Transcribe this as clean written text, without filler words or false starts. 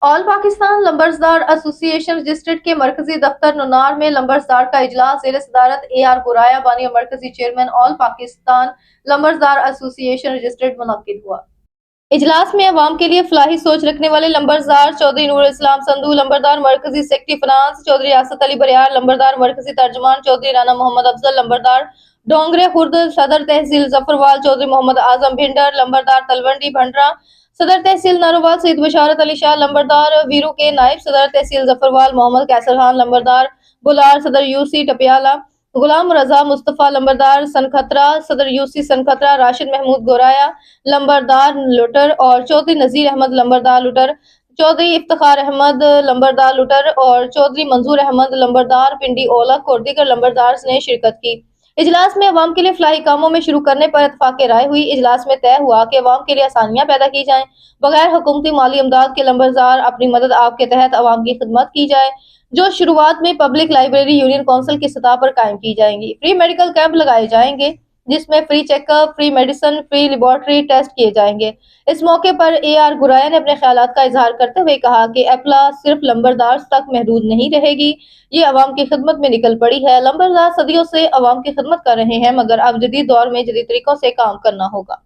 All Pakistan लंबरदार association रजिस्ट्रेट के मरकजी दफ्तर नुनार में लंबरदार का इजलास ज़ेर सदारत AR गुराया बानी मरकजी चेयरमैन ऑल पाकिस्तान लंबरदार एसोसिएशन रजिस्ट्रेट मुनक्किद हुआ। इजलास में अवाम के लिए फलाही सोच रखने वाले लंबरदार चौधरी नूर इस्लाम संधू, लंबरदार मरकजी सेक्रेटरी फाइनेंस चौधरी आसत अली बरियार, लंबरदार मरकजी तर्जमान चौधरी राना मोहम्मद अफजल, लंबरदार डोंगरे खुर्द सदर तहसील जफरवाल चौधरी मोहम्मद आजम भिंडर, लंबरदार तलवंडी भंडरा सदर तहसील नारोवाल सईद बशारत अली शाह, लंबरदार वीरू के नायब सदर तहसील जफरवाल मोहम्मद कैसर खान, लंबरदार बुलार सदर यूसी टपियाला गुलाम रजा मुस्तफ़ा, लंबरदार सनखतरा सदर यूसी सनखतरा राशिद महमूद गोराया, लंबरदार लुटर और चौधरी नजीर अहमद, लंबरदार लुटर चौधरी इफ्तिखार अहमद, लंबरदार लुटर और चौधरी मंजूर अहमद, लंबरदार पिंडी ओलक और दीगर लंबरदार ने शिरकत की। इजलास में अवाम के लिए फलाही कामों में शुरू करने पर इत्तफाक राय हुई। इजलास में तय हुआ कि अवाम के लिए आसानियां पैदा की जाएं, बगैर हुकूमती माली इमदाद के लंबरदार अपनी मदद आप के तहत अवाम की खिदमत की जाए, जो शुरुआत में पब्लिक लाइब्रेरी यूनियन काउंसिल की सतह पर कायम की जाएंगी। फ्री मेडिकल कैंप लगाए जाएंगे जिसमें free checkup, free medicine, free laboratory test किए जाएंगे। इस मौके पर AR गुराया ने अपने ख्यालात का इजहार करते हुए कहा कि एपला सिर्फ लंबरदार तक महदूद नहीं रहेगी, ये अवाम की खिदमत में निकल पड़ी है। लंबरदार सदियों से अवाम की खिदमत कर रहे हैं, मगर अब जदीद दौर में जदीद तरीकों से काम करना होगा।